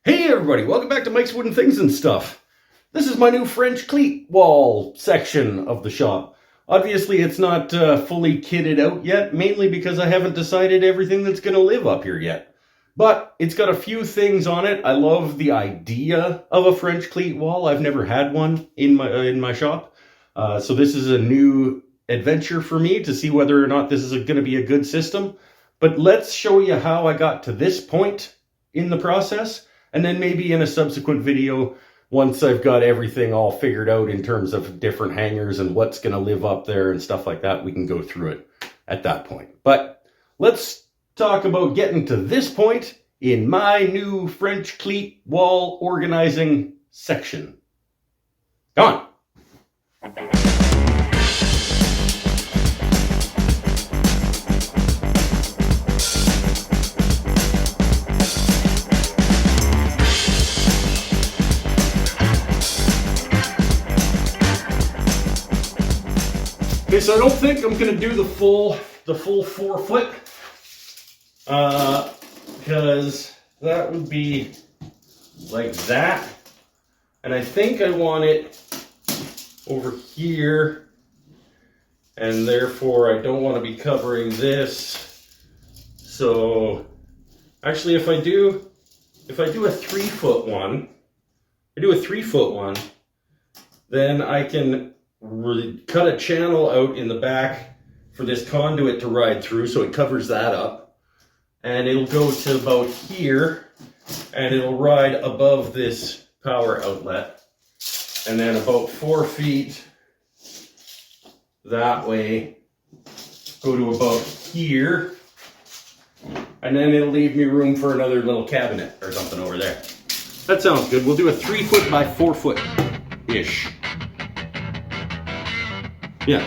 Hey everybody, welcome back to Mike's Wooden Things and Stuff. This is my new French cleat wall section of the shop. Obviously it's not fully kitted out yet, mainly because I haven't decided everything that's going to live up here yet. But it's got a few things on it. I love the idea of a French cleat wall. I've never had one in my shop. So this is a new adventure for me to see whether or not this is going to be a good system. But let's show you how I got to this point in the process. And then maybe in a subsequent video, once I've got everything all figured out in terms of different hangers and what's going to live up there and stuff like that, we can go through it at that point. But let's talk about getting to this point in my new French cleat wall organizing section. Come on. Okay, so I don't think I'm gonna do the full 4 foot, because that would be like that, and I think I want it over here, and therefore I don't want to be covering this. So actually, if I do a 3 foot one, then I can cut a channel out in the back for this conduit to ride through, so it covers that up, and it'll go to about here, and it'll ride above this power outlet, and then about 4 feet that way, go to about here, and then it'll leave me room for another little cabinet or something over there. That sounds good. We'll do a 3 foot by 4 foot ish. Yeah.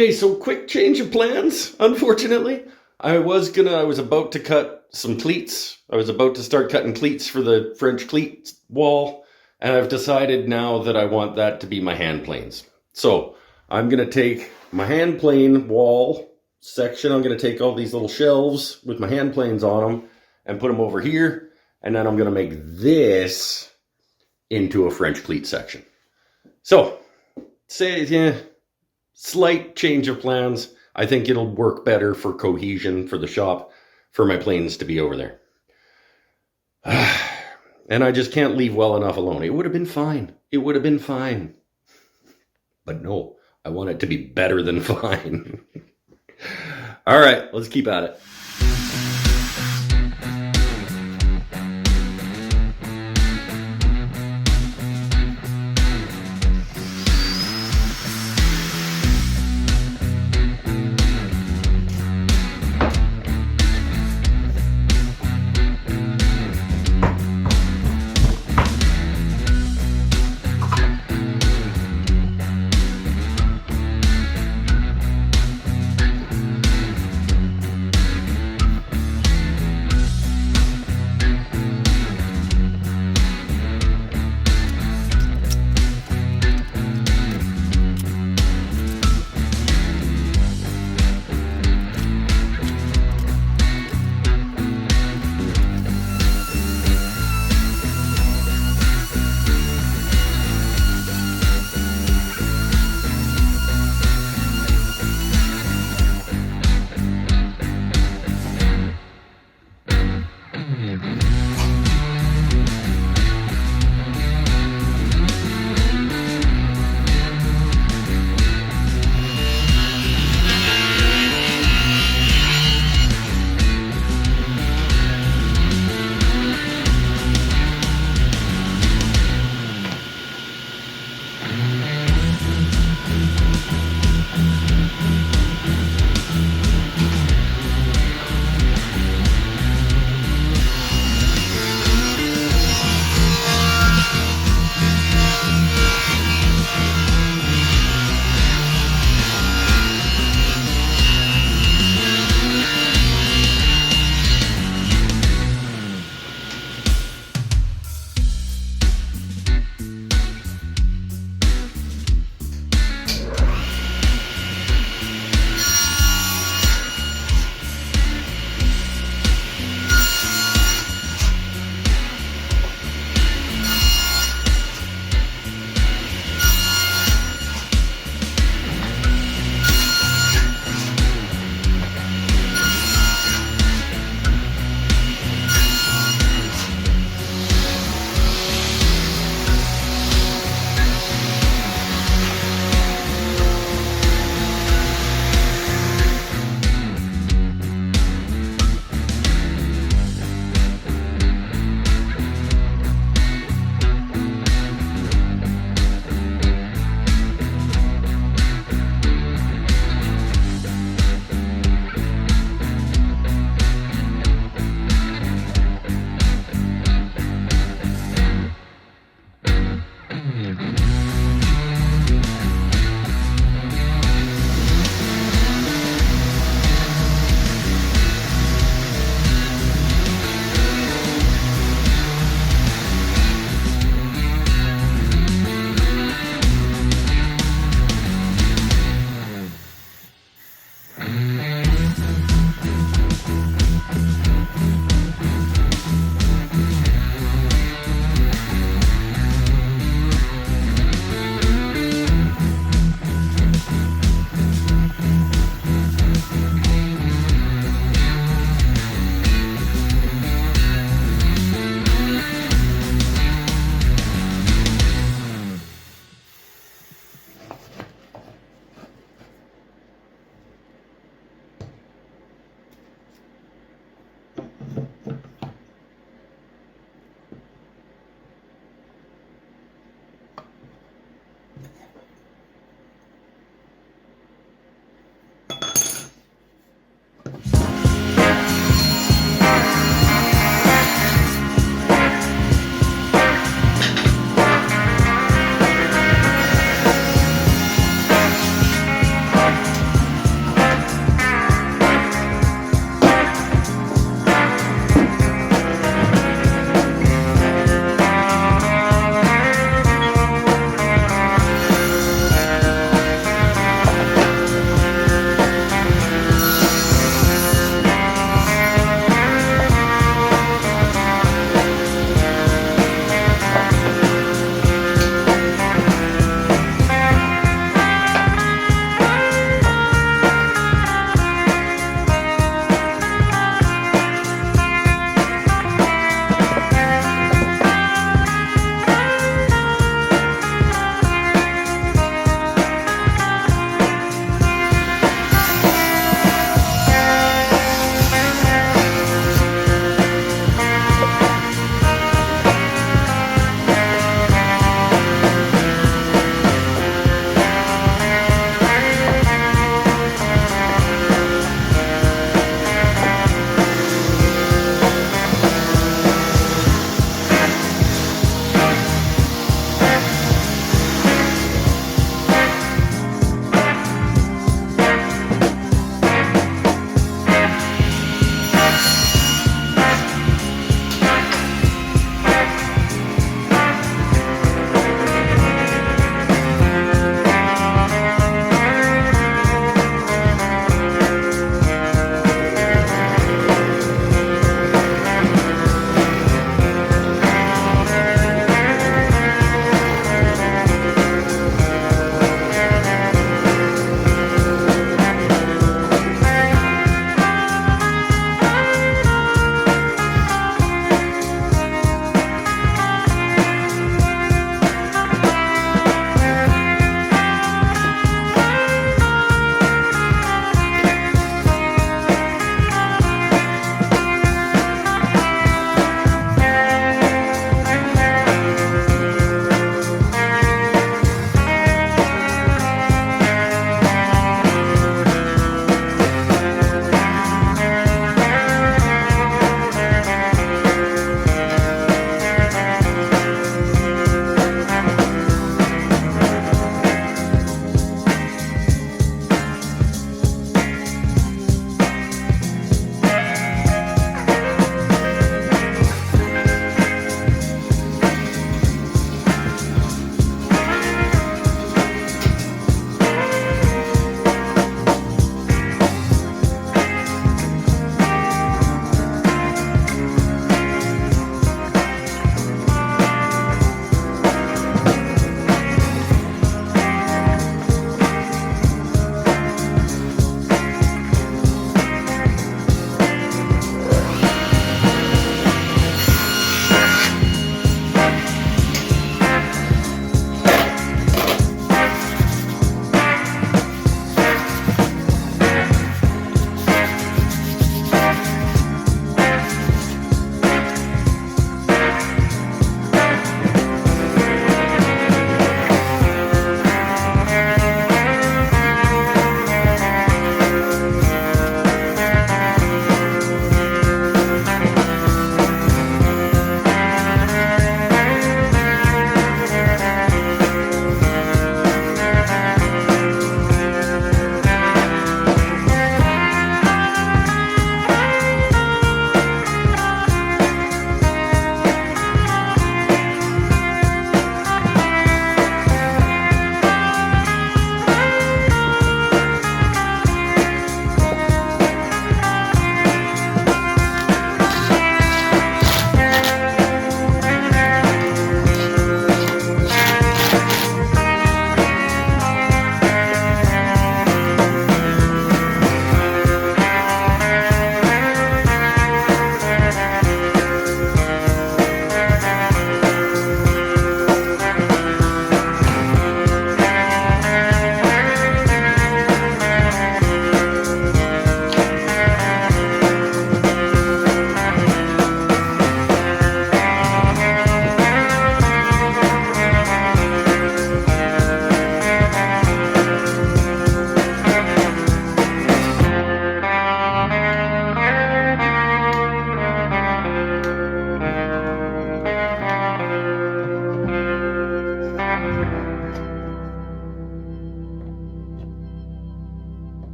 Okay, so quick change of plans, unfortunately. I was about to cut some cleats. I was about to start cutting cleats for the French cleat wall, and I've decided now that I want that to be my hand planes. So I'm gonna take my hand plane wall section, I'm gonna take all these little shelves with my hand planes on them and put them over here, and then I'm gonna make this into a French cleat section. So, slight change of plans. I think it'll work better for cohesion for the shop, for my planes to be over there. And I just can't leave well enough alone. It would have been fine. It would have been fine. But no, I want it to be better than fine. All right, let's keep at it.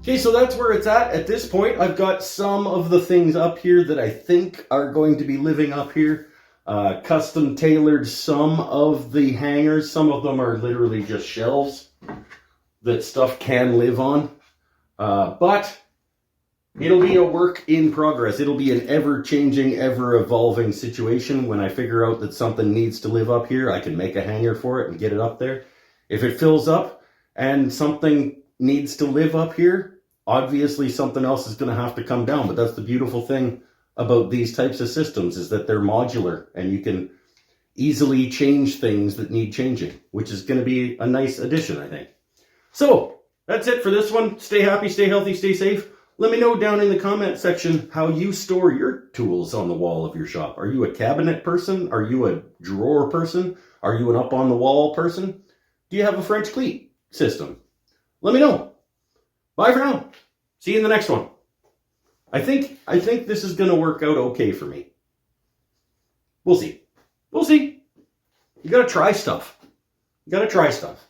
Okay, so that's where it's at this point. I've got some of the things up here that I think are going to be living up here. Custom tailored some of the hangers. Some of them are literally just shelves that stuff can live on. But it'll be a work in progress. It'll be an ever-changing, ever-evolving situation. When I figure out that something needs to live up here, I can make a hanger for it and get it up there. If it fills up and something needs to live up here, obviously something else is going to have to come down. But that's the beautiful thing about these types of systems, is that they're modular and you can easily change things that need changing, which is going to be a nice addition, I think. So that's it for this one. Stay happy, stay healthy, stay safe. Let me know down in the comment section how you store your tools on the wall of your shop. Are you a cabinet person? Are you a drawer person? Are you an up on the wall person? Do you have a French cleat system? Let me know. Bye for now. See you in the next one. I think this is going to work out okay for me. We'll see. We'll see. You got to try stuff. You got to try stuff.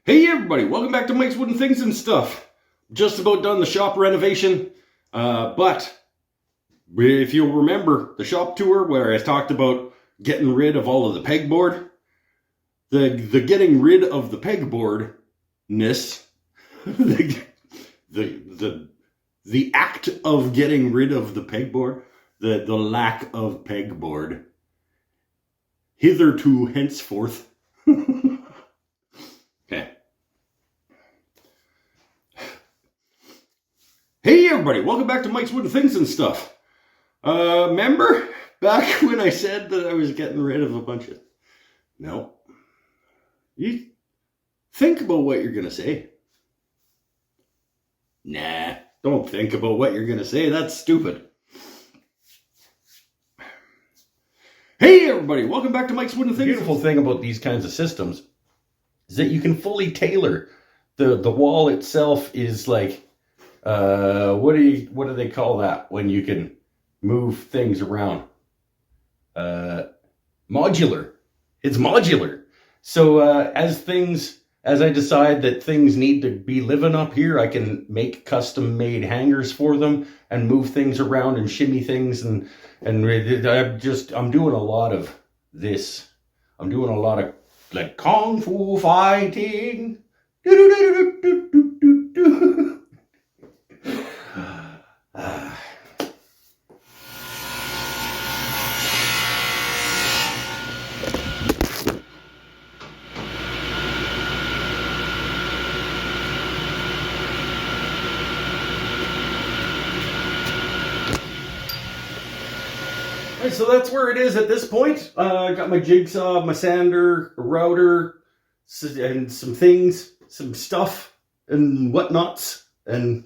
Hey everybody, welcome back to Mike's Wooden Things and Stuff. Just about done the shop renovation, but if you'll remember the shop tour where I talked about getting rid of all of the pegboard, the getting rid of the pegboardness, the act of getting rid of the pegboard, the lack of pegboard, hitherto henceforth. Okay. Hey everybody, welcome back to Mike's Wooden Things and Stuff. Remember back when I said that I was getting rid of a bunch of... No. You think about what you're going to say. Nah, don't think about what you're going to say. That's stupid. Hey everybody, welcome back to Mike's Wooden Things. The beautiful thing about these kinds of systems is that you can fully tailor. The wall itself is like... what do they call that when you can move things around? Modular. It's modular. So as I decide that things need to be living up here, I can make custom made hangers for them and move things around and shimmy things, and I'm doing a lot of this. I'm doing a lot of like kung fu fighting. Alright, so that's where it is at this point. I got my jigsaw, my sander, a router, and some things, some stuff, and whatnots, and